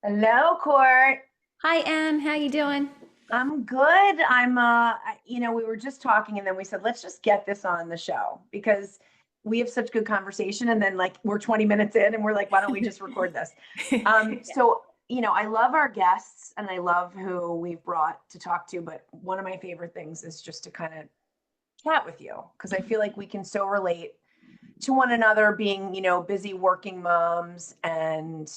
Hello, Court. Hi, Em. How you doing? I'm good. We were just talking and then we said, let's just get this on the show because we have such good conversation. And then like we're 20 minutes in and we're like, why don't we just record this? Yeah. I love our guests and I love who we've brought to talk to, but one of my favorite things is just to kind of chat with you because I feel like we can so relate to one another being, busy working moms and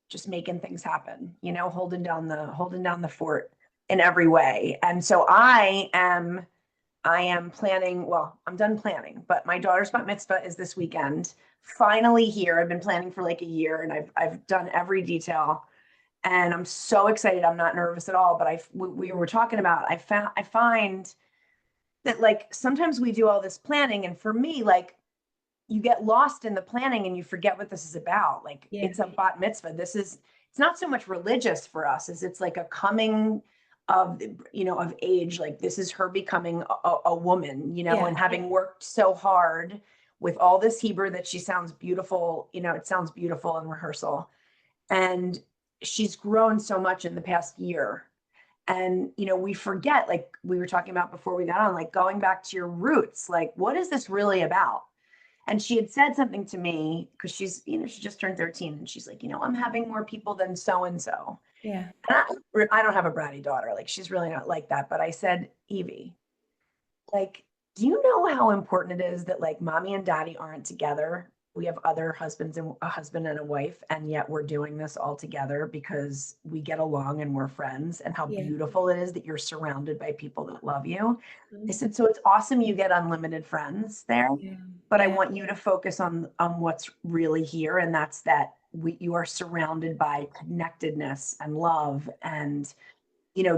just making things happen, holding down the fort in every way. And so I am planning, well, I'm done planning, but my daughter's bat mitzvah is this weekend. Finally here. I've been planning for like a year and I've done every detail and I'm so excited. I'm not nervous at all, but we were talking about I find that like sometimes we do all this planning and for me like you get lost in the planning and you forget what this is about. Like Yeah. it's a bat mitzvah. It's not so much religious for us as it's like a coming of age. Like this is her becoming a woman, Yeah. and having worked so hard with all this Hebrew that she sounds beautiful, it sounds beautiful in rehearsal. And she's grown so much in the past year. And, we forget, like we were talking about before we got on, like going back to your roots, like what is this really about? And she had said something to me because she just turned 13 and she's like, I'm having more people than so and so. Yeah. And I don't have a bratty daughter. Like she's really not like that. But I said, Evie, like, do you know how important it is that like mommy and daddy aren't together? We have other husbands and a husband and a wife, and yet we're doing this all together because we get along and we're friends, and how Yeah. beautiful it is that you're surrounded by people that love you. I Mhm. said, so it's awesome you get unlimited friends there, Yeah. but I Yeah. want you to focus on what's really here, and that's that you are surrounded by connectedness and love and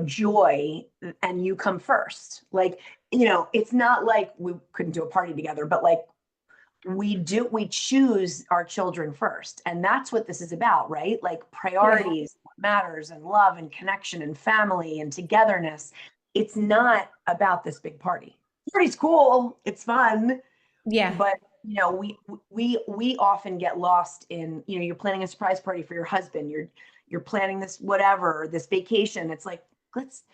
joy, and you come first. Like, it's not like we couldn't do a party together, but like we choose our children first. And that's what this is about, right? Like Yeah. priorities, what matters, and love and connection and family and togetherness. It's not about this big party. Party's cool, it's fun, Yeah. but we often get lost in, you're planning a surprise party for your husband, you're planning this whatever, this vacation. It's like, let's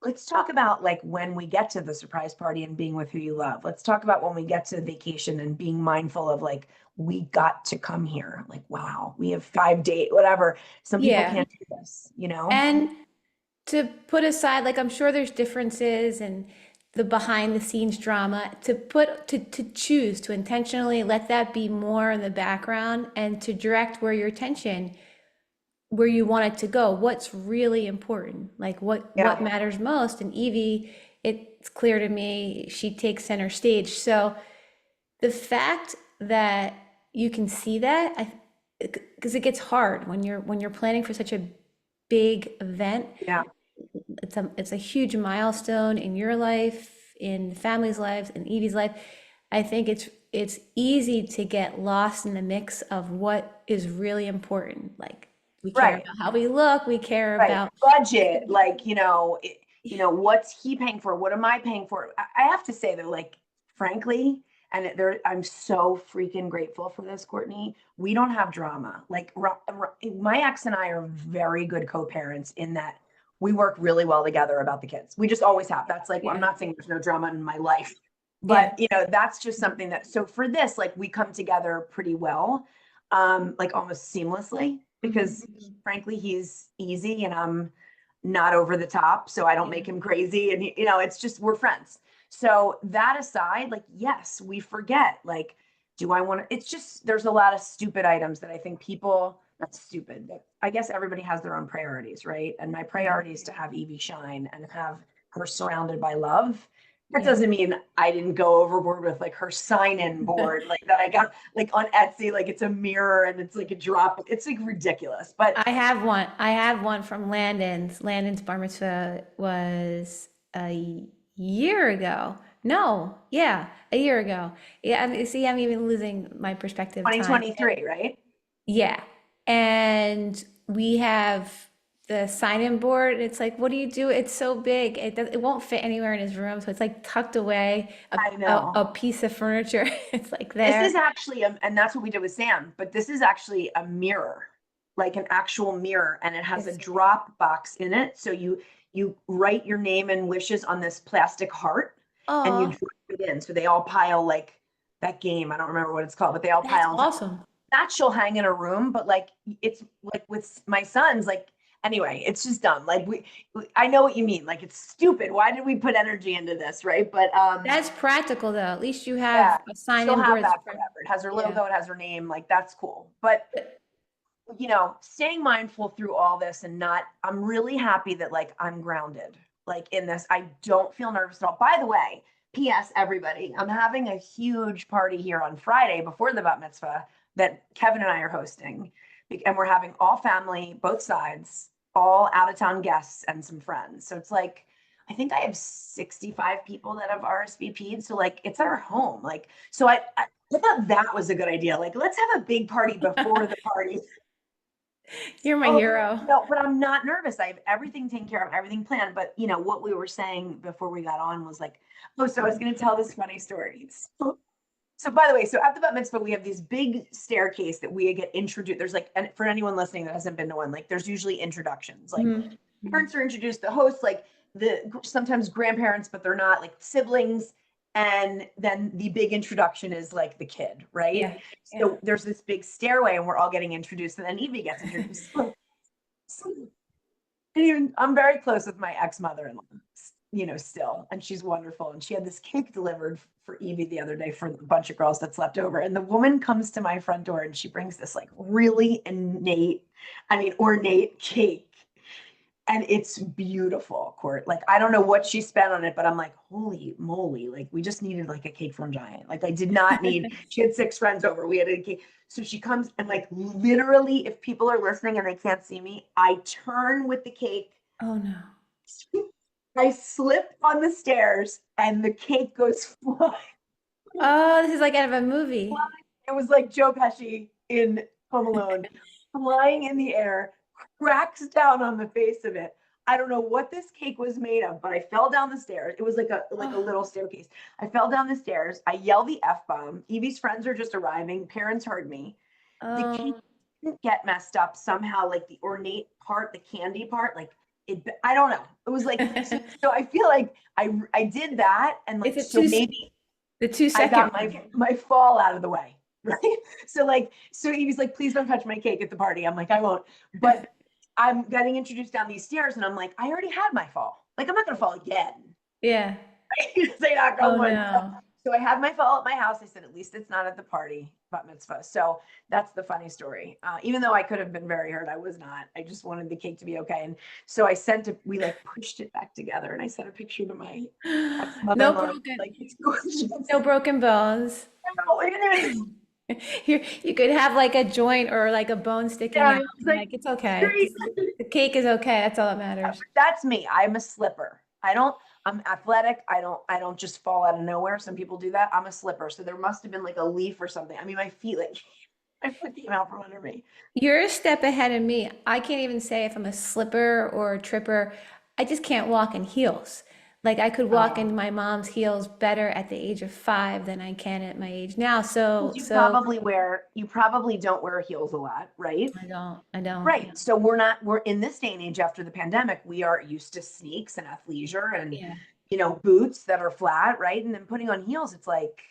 let's talk about like when we get to the surprise party and being with who you love. Let's talk about when we get to the vacation and being mindful of like, we got to come here. Like, wow, we have 5 days, whatever. Some people Yeah. can't do this. And to put aside, like I'm sure there's differences and the behind the scenes drama, to choose to intentionally let that be more in the background and to direct where your attention where you want it to go, what's really important, like what Yeah, matters most. And Evie, it's clear to me she takes center stage. So the fact that you can see that, because it gets hard when you're planning for such a big event. yeah, It's a huge milestone in your life, in the family's lives, in Evie's life. I think it's easy to get lost in the mix of what is really important. Like we care right. about how we look, we care Right. about Budget, like, what's he paying for? What am I paying for? I have to say though, like, frankly, I'm so freaking grateful for this, Courtney. We don't have drama. Like, my ex and I are very good co-parents in that we work really well together about the kids. We just always have. That's like, I'm yeah, not saying there's no drama in my life, yeah, but that's just something that, so for this, like, we come together pretty well, like almost seamlessly mhm, because frankly, he's easy and I'm not over the top. So I don't yeah, make him crazy. And, it's just, we're friends. So that aside, like, yes, we forget, like, do I want to, it's just, there's a lot of stupid items that I think people, not stupid, but I guess everybody has their own priorities, right? And my yeah, priority is to have Evie shine and have her surrounded by love. That yeah. doesn't mean I didn't go overboard with like her sign-in board, like that I got like on Etsy, like it's a mirror and it's like a drop. It's like ridiculous. But I have one. I have one from Landon's. Landon's bar mitzvah was a year ago. No, yeah, a year ago. Yeah, see, I'm even losing my perspective time. 2023, right? Yeah. And we have the sign-in board. It's like, what do you do? It's so big. It won't fit anywhere in his room. So it's like tucked away, I a know. piece of furniture. It's like This is there. actually, and that's what we did with Sam, but this is actually a mirror. like an actual mirror, and it has a Yes. drop box in it. So you write your name and wishes on this plastic heart, and you Oh, drop it in. So they all pile like that game. I don't remember what it's called, but they all that's pile on top. awesome. That she'll hang in a room, but like it's like with my sons, like anyway, it's just dumb. Like I know what you mean. Like it's stupid. Why did we put energy into this, right? But That's practical though. At least you have yeah, a she'll sign-in have board. that forever. It has her Yeah. logo, it has her name. Like that's cool. But staying mindful through all this and not, I'm really happy that like I'm grounded, like in this. I don't feel nervous at all. By the way, P.S. everybody, I'm having a huge party here on Friday before the bat mitzvah that Kevin and I are hosting. And we're having all family, both sides, all out of town guests and some friends. So it's like, I think I have 65 people that have RSVP'd. So like it's at our home. Like, so I thought that was a good idea. Like, let's have a big party before the party. You're my Oh, hero. no, but I'm not nervous. I have everything taken care of, everything planned. But what we were saying before we got on was like, oh, so I was going to tell this funny story. So by the way, so at the bat mitzvah, we have this big staircase that we get introduced. There's like, and for anyone listening that hasn't been to one, like there's usually introductions. Like Mhm. parents are introduced, the hosts, like sometimes grandparents, but they're not, like siblings. And then the big introduction is like the kid, right? Yeah. Yeah. So there's this big stairway and we're all getting introduced, and then Evie gets introduced. And even I'm very close with my ex-mother-in-law, still, and she's wonderful. And she had this cake delivered for Evie the other day for a bunch of girls that slept over. And the woman comes to my front door and she brings this like really ornate cake. And it's beautiful, Court. Like, I don't know what she spent on it, but I'm like, holy moly. Like, we just needed like a cake from Giant. Like, I did not need, she had 6 friends over. We had a cake. So she comes and like literally, if people are listening and they can't see me, I turn with the cake. Oh no. I slip on the stairs and the cake goes flying. Oh, this is like out of a movie. It was like Joe Pesci in Home Alone, flying in the air, cracks down on the face of it. I don't know what this cake was made of, but I fell down the stairs. It was like a Oh. little staircase. I fell down the stairs. I yelled the F-bomb. Evie's friends are just arriving. Parents heard me. The cake Oh. didn't get messed up somehow, like the ornate part, the candy part, like I don't know. It was like, so I feel like I did that, and like, Is it so two, maybe the two I second got one? my fall out of the way, right? So he was like, please don't touch my cake at the party. I'm like, I won't. But I'm getting introduced down these stairs and I'm like, I already had my fall. Like, I'm not gonna fall again. Yeah. Say not Oh going. no. So I had my fall at my house. I said, at least it's not at the party, bat mitzvah. So that's the funny story. Even though I could have been very hurt, I was not. I just wanted the cake to be okay. And so we like pushed it back together, and I sent a picture to my No ex-mother-in-law. broken, Like, it's gorgeous. no broken bones. No, it is. You could have like a joint or like a bone sticking Yeah, out. it's I'm like like, it's okay. great. The cake is okay. That's all that matters. That's me. I'm a slipper. I'm athletic. I don't just fall out of nowhere. Some people do that. I'm a slipper. So there must have been like a leaf or something. I mean, my feet, like my foot came out from under me. You're a step ahead of me. I can't even say if I'm a slipper or a tripper. I just can't walk in heels. Like I could walk Oh, in my mom's heels better at the age of 5 than I can at my age now. because So, so you probably don't wear heels a lot, right? I don't. Right. So we're in this day and age after the pandemic, we are used to sneaks and athleisure and, Yeah. boots that are flat, right? And then putting on heels, it's like,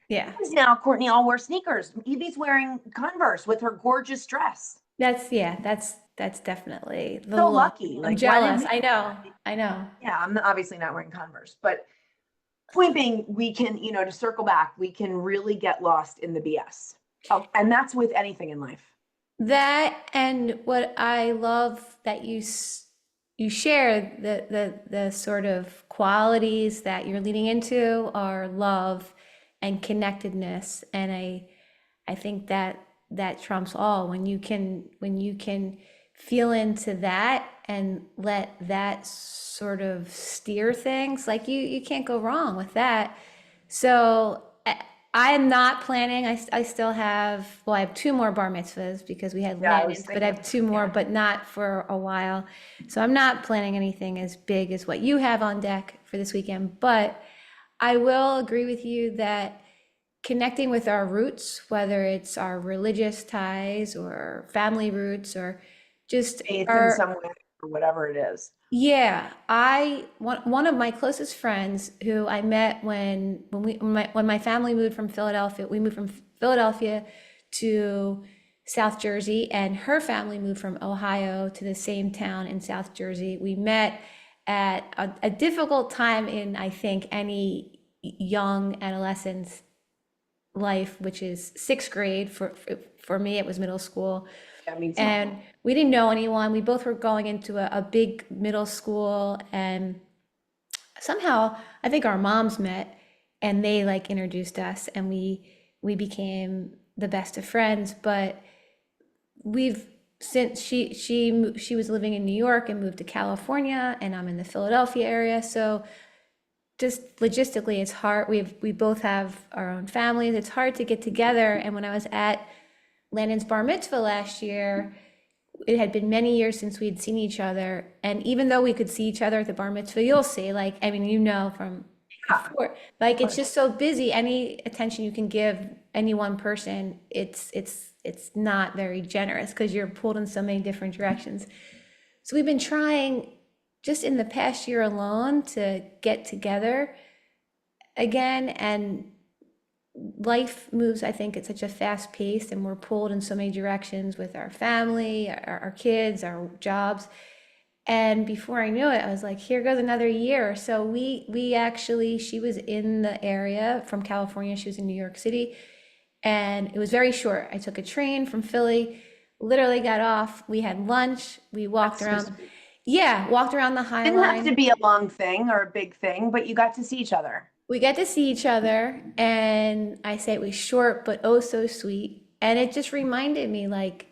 Yeah. now Courtney all wear sneakers. Evie's wearing Converse with her gorgeous dress. That's definitely the So look. lucky. I'm Like, why did jealous. we? I know. I know. Yeah, I'm obviously not wearing Converse, but point being, we can, to circle back, we can really get lost in the BS. Oh, and that's with anything in life. That and what I love that you share the sort of qualities that you're leading into are love and connectedness, and I think that that trumps all when you can feel into that and let that sort of steer things, like you can't go wrong with that. So I am not planning. I still have, well, I have 2 more bar mitzvahs because we had Yeah, I was land-ins, but I thinking, have 2 more, yeah. but not for a while. So I'm not planning anything as big as what you have on deck for this weekend. But I will agree with you that connecting with our roots, whether it's our religious ties or family roots or just Faith in our, some way or whatever it is. yeah, one of my closest friends who I met when my family moved from Philadelphia, we moved from Philadelphia to South Jersey, and her family moved from Ohio to the same town in South Jersey. We met at a difficult time in, I think, any young adolescent's life, which is sixth grade. For me, it was middle school. Yeah, me too. And we didn't know anyone. We both were going into a big middle school, and somehow I think our moms met and they like introduced us, and we became the best of friends. But we've since she was living in New York and moved to California, and I'm in the Philadelphia area. So just logistically, it's hard. We both have our own families. It's hard to get together. And when I was at Landon's bar mitzvah last year, it had been many years since we'd seen each other. And even though we could see each other at the bar mitzvah, you'll see, like, I mean, from Yeah. before, like, it's just so busy. Any attention you can give any one person, it's not very generous because you're pulled in so many different directions. So we've been trying just in the past year alone to get together again, and life moves, I think, at such a fast pace, and we're pulled in so many directions with our family, our kids, our jobs. And before I knew it, I was like, here goes another year. So we actually, she was in the area from California, she was in New York City, and it was very short. I took a train from Philly, literally got off, we had lunch, we walked That's so around. sweet. Yeah, walked around the High Didn't have to Line. be a long thing or a big thing, but you got to see each other. We get to see each other, and I say it was short, but oh so sweet. And it just reminded me, like,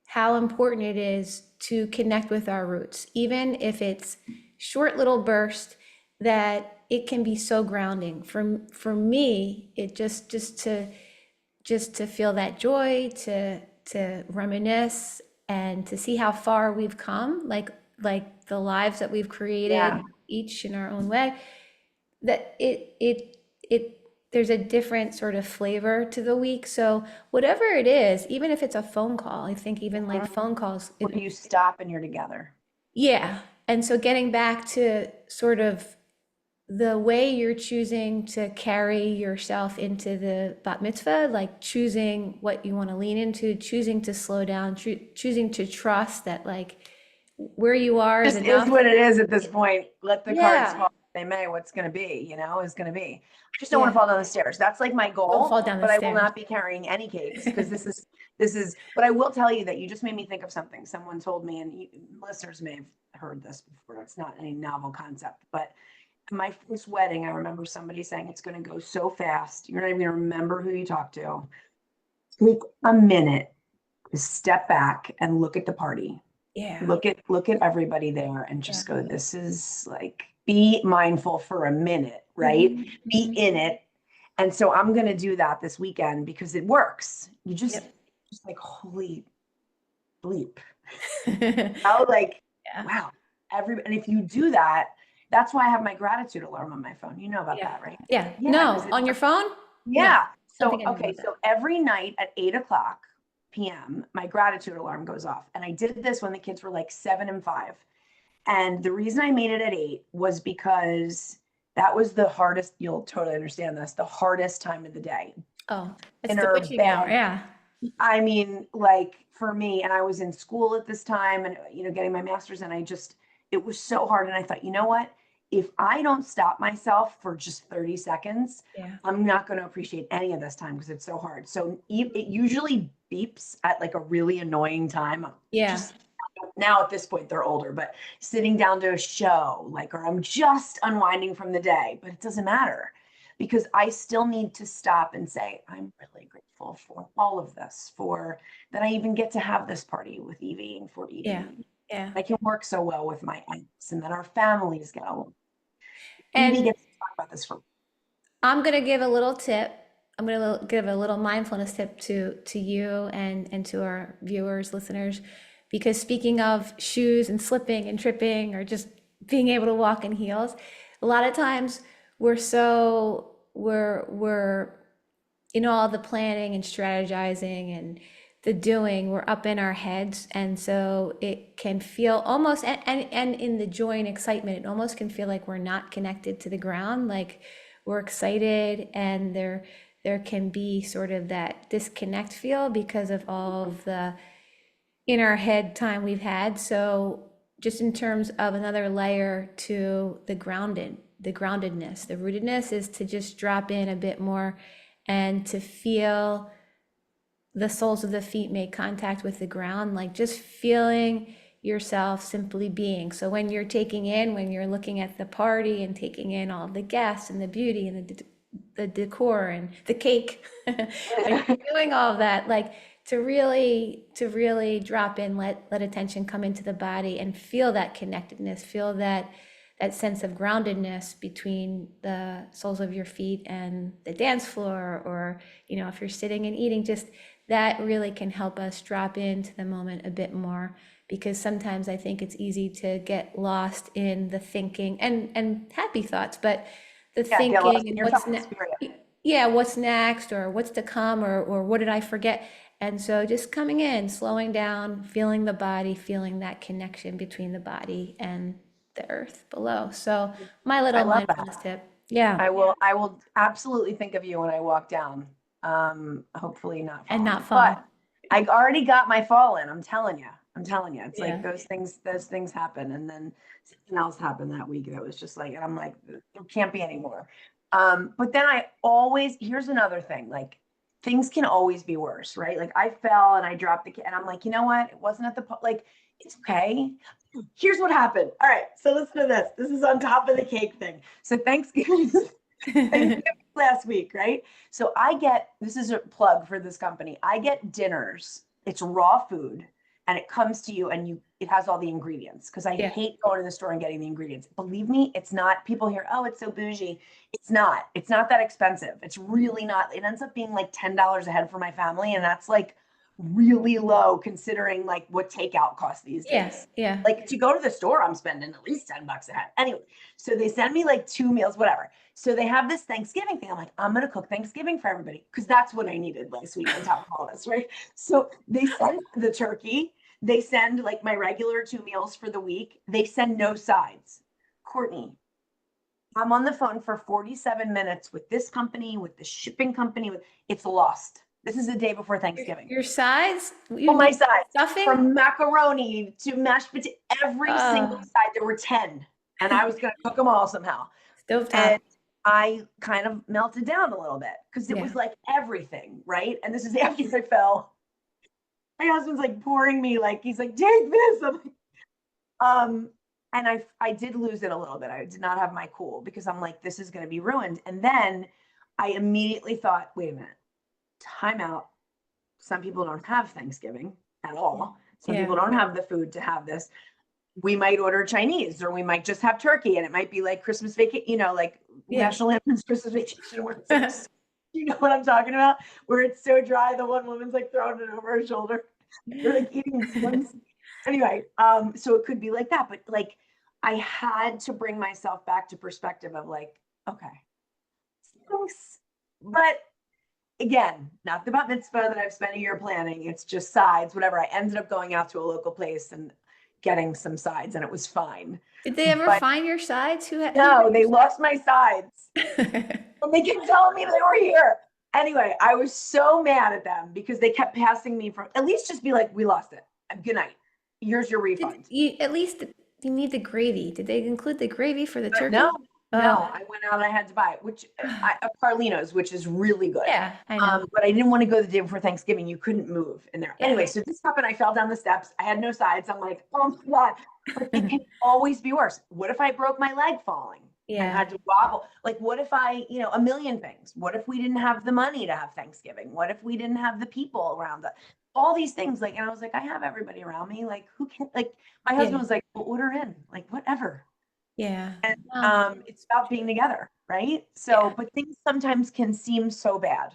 how important it is to connect with our roots, even if it's short little burst, that it can be so grounding. For me, it just to feel that joy, to reminisce, and to see how far we've come, like the lives that we've created, Yeah. each in our own way, that it there's a different sort of flavor to the week. So whatever it is, even if it's a phone call, I think even like phone calls, Where you stop and you're together. yeah. And so getting back to sort of the way you're choosing to carry yourself into the bat mitzvah, like choosing what you want to lean into, choosing to slow down, choosing to trust that, like, where you are is Just is enough. what it is at this point. Let the cards Yeah. fall. They may. What's going to be, is going to be. I just don't want to Yeah. fall down the stairs. That's like my Don't goal, fall down the but I will stairs. not be carrying any cakes because this is. But I will tell you that you just made me think of something. Someone told me, and listeners may have heard this before. It's not any novel concept, but my first wedding, I remember somebody saying it's going to go so fast. You're not even going to remember who you talked to. Take a minute to step back and look at the party. Yeah. Look at everybody there and just Yeah. go, this is like, be mindful for a minute, right? Be in it. And so I'm going to do that this weekend because it works. You just like, holy bleep. How like, Yeah. wow. And if you do that, that's why I have my gratitude alarm on my phone. You know about Yeah. that, right? Yeah. Yeah. No, on your phone? No, Yeah. don't So, think I know okay. about that. So every night at 8:00 p.m., my gratitude alarm goes off. And I did this when the kids were like 7 and 5. And the reason I made it at 8 was because that was the hardest, you'll totally understand this, the hardest time of the day. Oh, it's the Dinner, witching hour. bed. Yeah. I mean, like for me, and I was in school at this time and, getting my master's, and it was so hard. And I thought, you know what? If I don't stop myself for just 30 seconds, Yeah. I'm not going to appreciate any of this time because it's so hard. So it usually beeps at like a really annoying time. Yeah. Just now at this point, they're older, but sitting down to a show, like, or I'm just unwinding from the day, but it doesn't matter because I still need to stop and say, I'm really grateful for all of this, for that I even get to have this party with Evie and for Evie. Yeah. Yeah. I can work so well with my aunts and that our families get along. Evie And gets to talk about this for I'm gonna give a little tip. I'm gonna give a little mindfulness tip to you and to our viewers, listeners, because speaking of shoes and slipping and tripping or just being able to walk in heels, a lot of times we're in all the planning and strategizing and the doing, we're up in our heads. And so it can feel almost, and in the joy and excitement, it almost can feel like we're not connected to the ground. Like we're excited and there can be sort of that disconnect feel because of all of the in our head time we've had. So just in terms of another layer to the groundedness, the rootedness is to just drop in a bit more and to feel the soles of the feet make contact with the ground, like just feeling yourself simply being. So when you're when you're looking at the party and taking in all the guests and the beauty and the decor and the cake, when you're doing all of that, like to really drop in, let attention come into the body and feel that connectedness, feel that sense of groundedness between the soles of your feet and the dance floor, or if you're sitting and eating, just that really can help us drop into the moment a bit more, because sometimes I think it's easy to get lost in the thinking and happy thoughts, but the thinking and what's next or what's to come, or what did I forget? And so just coming in, slowing down, feeling the body, feeling that connection between the body and the earth below. So my little mindfulness tip. Yeah. I will absolutely think of you when I walk down. Hopefully not fall. And not fall. But I already got my fall in. I'm telling you. It's like those things happen, and then something else happened that week that was just like, and I'm like, there can't be any more. But then here's another thing, like things can always be worse, right? Like I fell and I dropped and I'm like, you know what? It wasn't at like, it's okay. Here's what happened. All right, so listen to this. This is on top of the cake thing. So Thanksgiving last week, right? So this is a plug for this company. I get dinners. It's raw food, and it comes to you, and it has all the ingredients, because I hate going to the store and getting the ingredients. Believe me, it's not. People hear, oh, it's so bougie. It's not that expensive. It's really not. It ends up being like $10 a head for my family, and that's like really low considering like what takeout costs these days. Yeah. Like to go to the store, I'm spending at least $10 a head. Anyway, so they send me like 2 meals, whatever. So they have this Thanksgiving thing. I'm like, I'm going to cook Thanksgiving for everybody, because that's what I needed last week on top of all this, right? So they send the turkey. They send like my regular 2 meals for the week. They send no sides. Courtney, I'm on the phone for 47 minutes with this company, with the shipping company. It's lost. This is the day before Thanksgiving. Your sides? My sides. Stuffing? From macaroni to mashed potato, every single side. There were 10, and I was going to cook them all somehow. And I kind of melted down a little bit because it was like everything, right? And this is after I fell. My husband's like pouring me, like he's like, take this. I'm like, and I did lose it a little bit. I did not have my cool, because I'm like, this is going to be ruined. And then I immediately thought, wait a minute. Time out. Some people don't have Thanksgiving at all. Some people don't have the food to have this. We might order Chinese, or we might just have turkey, and it might be like Christmas vacation, like National Lampoon's Christmas Vacation, where it's like, you know what I'm talking about? Where it's so dry, the one woman's like throwing it over her shoulder. You're like eating slims. Anyway, so it could be like that, but like I had to bring myself back to perspective of like, okay, but again, not the bat mitzvah that I've spent a year planning. It's just sides, whatever. I ended up going out to a local place and getting some sides, and it was fine. Did they ever find your sides? No, they lost my sides. And they kept telling me they were here. Anyway, I was so mad at them because they kept passing me from, at least just be like, we lost it. Good night. Here's your refund. At least you need the gravy. Did they include the gravy for the turkey? No, I went out and I had to buy it, which Carlino's, which is really good. Yeah, I know. But I didn't want to go the day before Thanksgiving. You couldn't move in there. Anyway, so this happened. I fell down the steps. I had no sides. I'm like, oh my God. But it can always be worse. What if I broke my leg falling? And had to wobble? Like, what if a million things? What if we didn't have the money to have Thanksgiving? What if we didn't have the people around us? All these things, like, and I was like, I have everybody around me. Like, who can, like, my husband was like, well, order in, like, whatever. Yeah. And it's about being together, right? So, but things sometimes can seem so bad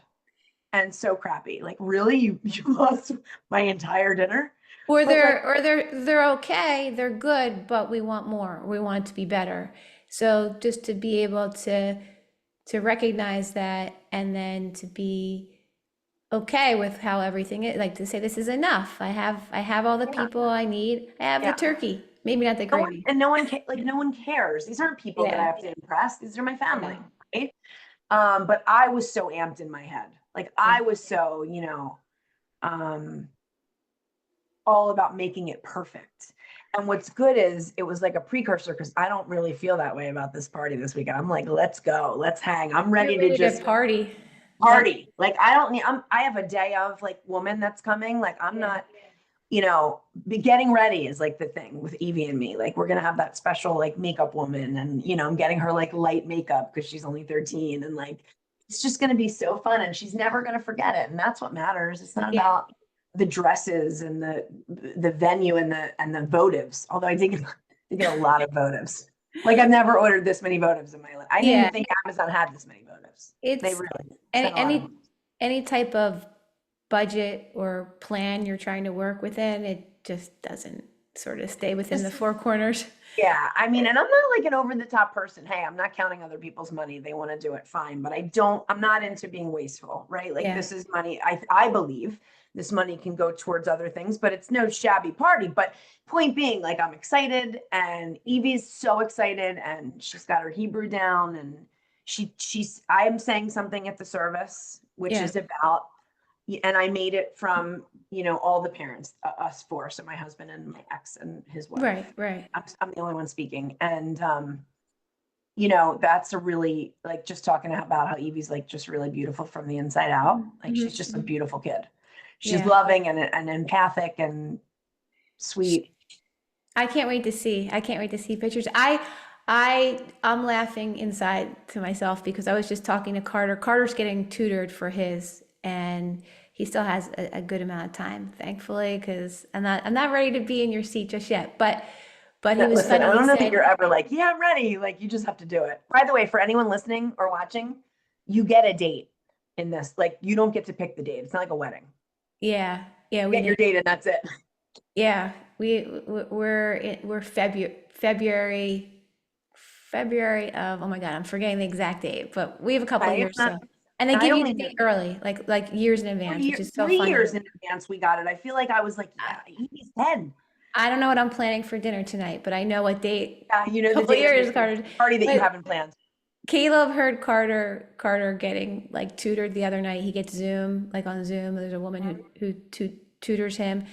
and so crappy. Like, really, you lost my entire dinner? Or they're okay, they're good, but we want more. We want it to be better. So just to be able to recognize that, and then to be okay with how everything is, like to say this is enough. I have all the Yeah. people I need. I have the Yeah. turkey, maybe not the gravy. No one like no one cares. These aren't people that I Yeah. have to impress. These are my family, Yeah. right? But I was so amped in my head. Like Yeah. I was so, um, all about making it perfect. And what's good is it was like a precursor because I don't really feel that way about this party this weekend. I'm like, let's go, let's hang. I'm You're ready to ready to just party. That, party. Like I don't need, I have a day of like woman that's coming. Like I'm yeah. not, getting ready is like the thing with Evie and me. Like we're gonna have that special like makeup woman, and I'm getting her like light makeup because she's only 13, and like it's just gonna be so fun, and she's never gonna forget it. And that's what matters. It's not Yeah. about the dresses and the venue and the votives. Although I did get a lot of votives. Like I've never ordered this many votives in my life. I didn't Yeah. even think Amazon had this many votives. They It's really any sent a lot of any them. any type of budget or plan you're trying to work within, it just doesn't sort of stay within the Just four corners. Yeah, I mean, and I'm not like an over the top person. Hey, I'm not counting other people's money. They want to do it, fine. But I'm not into being wasteful, right? Like Yeah. this is money. I believe this money can go towards other things, but it's no shabby party. But point being, like I'm excited, and Evie's so excited, and she's got her Hebrew down, and I am saying something at the service, which Yeah. is about, and I made it from, all the parents, us four. So my husband and my ex and his Right. wife. Right. I'm the only one speaking. And, that's a really like just talking about how Evie's like just really beautiful from the inside out. Like she's just a Mhm. beautiful kid. She's Yeah. loving and empathic and sweet. I can't wait to see. I can't wait to see pictures. I'm laughing inside to myself because I was just talking to Carter. Carter's getting tutored for his, and he still has a good amount of time, thankfully, because I'm not ready to be in your seat just yet. But he was Listen, funny. I He don't know that said, you're ever like, yeah, I'm ready. Like you just have to do it. By the way, for anyone listening or watching, you get a date in this. Like you don't get to pick the date. It's not like a wedding. "Yeah, yeah, You we get your did. date and that's it. Yeah, we're February of, oh my God, I'm forgetting the exact date, but we have a couple of Okay. years, so. And they I give you the only know date early, like years in advance, which is so 3 years funny. in advance we got it. I feel like I was like, I, yeah, he's 10. I don't know what I'm planning for dinner tonight, but I know what date, Yeah, you know the couple of date of years, your Carter. party that you But haven't planned. Caleb heard Carter getting like tutored the other night. He gets Zoom, like on Zoom. There's a woman who tutors him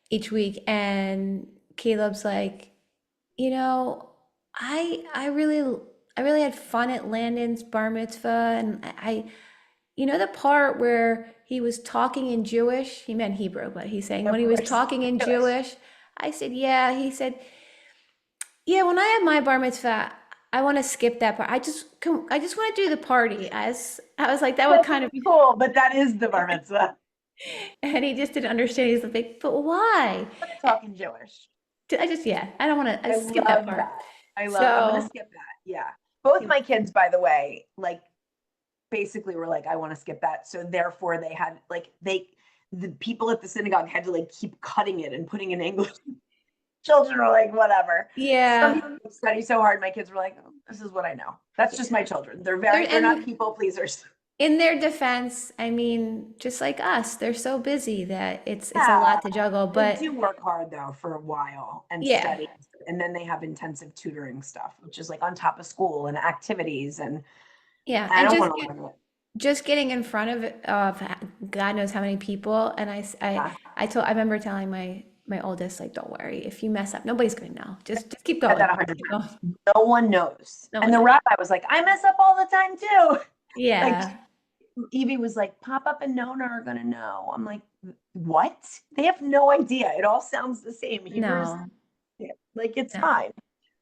each week, and Caleb's like, you know, I really had fun at Landon's bar mitzvah, and the part where he was talking in Jewish, he meant Hebrew, but he's saying Of when he was course. talking in Jewish, I said, yeah. He said, yeah, when I have my bar mitzvah, I want to skip that part. I just want to do the party. I was like, that would That's kind of be, cool, but that is the bar mitzvah. and he just didn't understand. He's like, but why? I'm gonna talk in Jewish. Yeah, I don't want to, I I skip that love part. that. I'm gonna So, skip that. Yeah. Both my kids, by the way, like basically were like, I want to skip that. So therefore they had like the people at the synagogue had to like keep cutting it and putting in English. Children are like, whatever. Some yeah. people study so hard. My kids were like, oh, this is what I know. That's just my children. There, They're not and people pleasers. in their defense, I mean, just like us, they're so busy that it's a Yeah. lot to juggle. They But do work hard though for a while and yeah, study. And then they have intensive tutoring stuff, which is like on top of school and activities. And yeah, I and don't want to learn it. just getting in front of God knows how many people. And Yeah. I remember telling my oldest, like, don't worry, if you mess up, nobody's gonna know. Just keep Said going. that 100 Keep going. times. No one knows. No And one the knows. rabbi was like, I mess up all the time too. Like Yeah, Evie was like, Pop Up and Nona are gonna know. I'm like, what? They have no idea. It all sounds the same. Hebrews, no, like it's no. fine.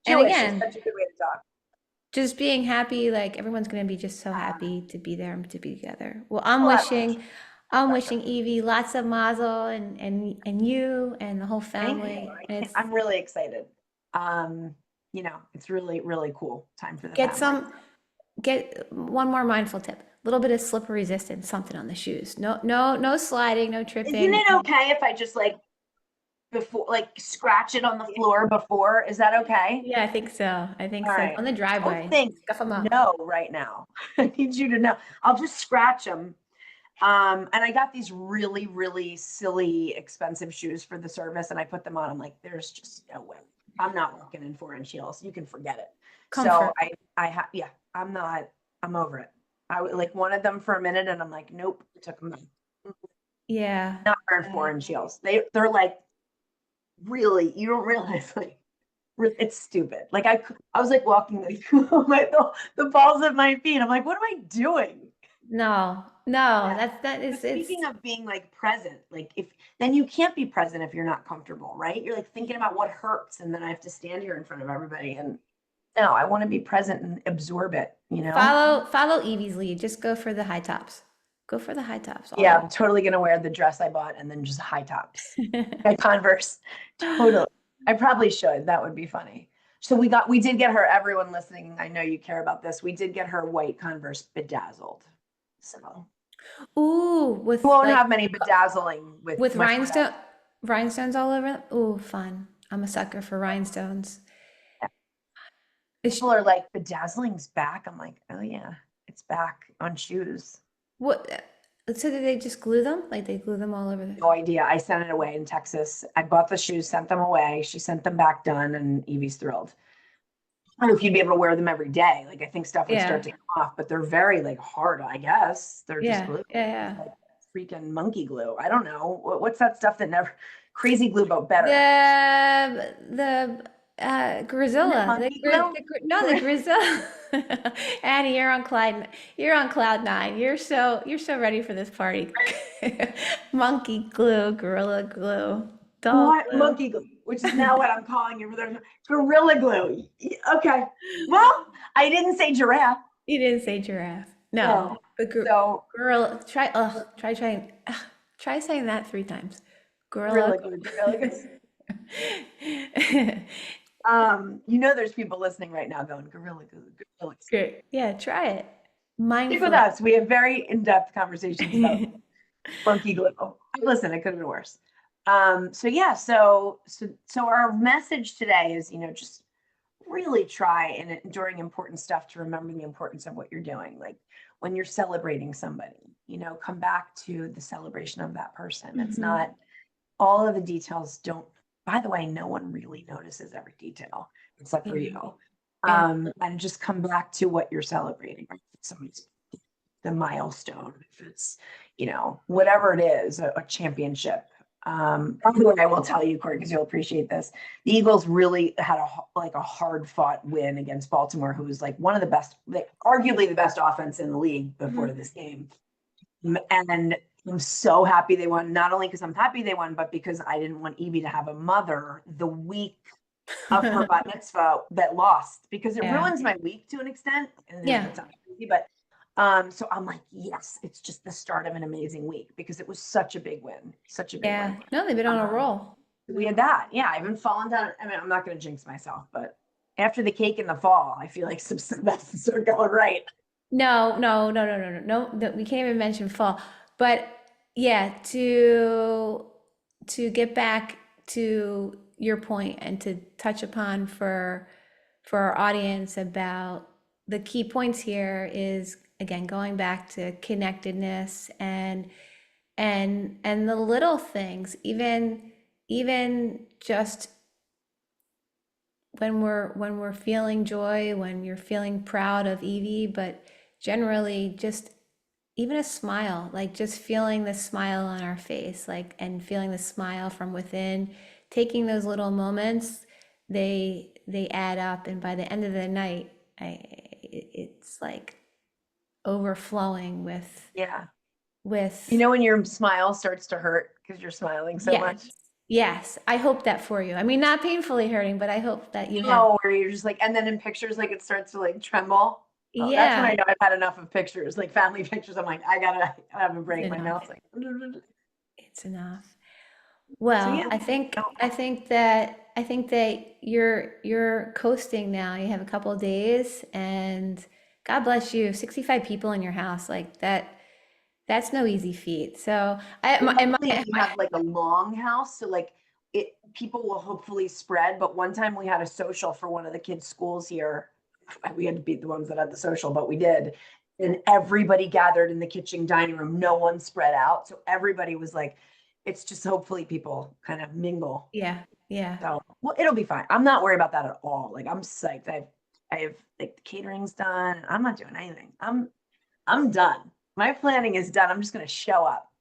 And Jewish is again, such a good way to talk. just being happy, like everyone's gonna be just so happy to be there and to be together. Well, Well, that's for I'm sure. wishing Evie lots of mazel and you and the whole Thank you. family. And it's I'm really excited. Um, it's really, really cool time for the get family. some get one more mindful tip. A little bit of slip resistance, something on the shoes. No sliding, no Isn't tripping. it okay if I just like before like scratch it on the floor before? Is that okay? Yeah, I think so. I think All so. right. On the Don't driveway, think scuff them up. no right now. I need you to know. I'll just scratch them. And I got these really, really silly, expensive shoes for the service, and I put them on. I'm like, there's just no way. I'm not walking in 4-inch heels. You can forget it. So Comfort. yeah, I'm over it. Like wanted them for a minute, and I'm like, nope, took them. Yeah. Not wearing 4-inch heels. They're like really, you don't realize like it's stupid. Like I was like walking like the balls of my feet. I'm like, what am I doing? No, no, Yeah. that is, it's, Speaking of being like present, like if then you can't be present if you're not comfortable, right? You're like thinking about what hurts, and then I have to stand here in front of everybody. And no, I want to be present and absorb it, you know? follow Evie's lead. Just go for the high tops. Go for the high tops all Yeah, the I'm totally gonna wear the dress I bought and then just high tops. way. My Converse. Totally. I probably should. That would be funny. So we did get her, everyone listening, I know you care about this. We did get her white Converse bedazzled. So Ooh, we with won't like have many bedazzling with much more. rhinestones all over them. Ooh, fun. I'm a sucker for rhinestones. Is People are like, bedazzling's back. I'm like, oh yeah, it's back on shoes. what? So did they just glue them? Like they glue them all over the. No idea. I sent it away in Texas. I bought the shoes, sent them away. She sent them back done, and Evie's thrilled. I don't know if you'd be able to wear them every day. Like I think stuff would start Yeah, to come off, but they're very like hard, I guess. They're just yeah, glue. yeah, yeah. Like freaking monkey glue. I don't know. What's that stuff that never crazy glue but better? The Isn't it Grizilla, monkey glue? no, the Grizilla. Annie, you're on cloud nine. You're so ready for this party. Monkey glue, gorilla glue, doll What glue. monkey glue? Which is now what I'm calling it. Gorilla glue. Okay. Well, I didn't say giraffe. You didn't say giraffe. No, No. but So gorilla. Try saying that 3 times. Gorilla. gorilla glue, gorilla glue. There's people listening right now going, gorilla glue, gorilla glue. Great. Yeah, try it. Stick with Mindfully. us. We have very in-depth conversations about monkey glue. Listen, it could have been worse. So yeah, so our message today is, just really try and during important stuff to remember the importance of what you're doing. Like when you're celebrating somebody, come back to the celebration of that person. It's Mhm. not all of the details don't, by the way, no one really notices every detail except for Yeah. you. Yeah. And just come back to what you're celebrating. Right? Somebody's the milestone, if it's, whatever it is, a championship. By the way, I will tell you, Court, because you'll appreciate this. The Eagles really had a hard fought win against Baltimore, who was like one of the best, like arguably the best offense in the league before this game. And I'm so happy they won, not only because I'm happy they won, but because I didn't want Evie to have a mother the week of her bat mitzvah that lost, because it Yeah. ruins my week to an extent. And Yeah. it's not easy, but so I'm like, yes, it's just the start of an amazing week because it was such a big win, such a big Yeah. win. No, they've been on a roll. We had that. Yeah, I haven't fallen down. I mean, I'm not going to jinx myself, but after the cake in the fall, I feel like some semesters are going right. No, no, no, no, no, no, no, no, we can't even mention fall. But yeah, to get back to your point and to touch upon for our audience about the key points here is again going back to connectedness and the little things, even just when we're feeling joy, when you're feeling proud of Evie, but generally just even a smile, like just feeling the smile on our face, like and feeling the smile from within, taking those little moments, they add up, and by the end of the night, it's like overflowing Yeah. with When your smile starts to hurt because you're smiling so much. yes, yes. I hope that for you. I mean, not painfully hurting, but I hope that you have. Oh, where you're just like, and then in pictures, like it starts to like tremble. Oh, that's when Yeah, I know I've had enough of pictures, like family pictures. I'm like, I gotta have a break. My enough. mouth's like, It's enough. so Well, yeah. I think that you're coasting now. You have a couple of days, and God bless you. 65 people in your house, like that's no easy feat. So Luckily, we have like a long house, so like people will hopefully spread. But one time we had a social for one of the kids' schools here. We had to beat the ones that had the social, but we did. and everybody gathered in the kitchen dining room. No one spread out. So everybody was like, it's just hopefully people kind of mingle. Yeah. Yeah. So, well, it'll be fine. I'm not worried about that at all. Like, I'm psyched. I have like the catering's done. I'm not doing anything. I'm done. My planning is done. I'm just gonna show up.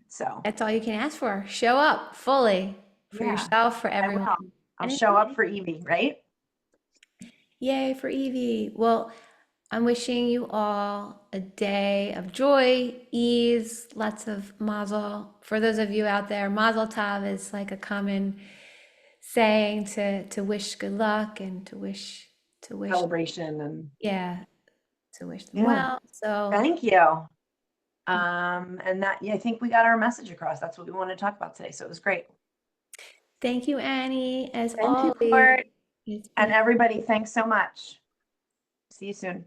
So That's all you can ask for. Show up fully for yeah, yourself, for I everyone. will. I'll And show up for Evie, right? yay for Evie. Well, I'm wishing you all a day of joy, ease, lots of mazel. For those of you out there, mazel tov is like a common saying to wish good luck and to wish, Celebration and yeah, to wish them yeah. well. So Thank you. And that, yeah, I think we got our message across. That's what we wanted to talk about today. So it was great. thank you, Annie, as Thank you, always. Court. It's And been everybody, thanks so much. See you soon.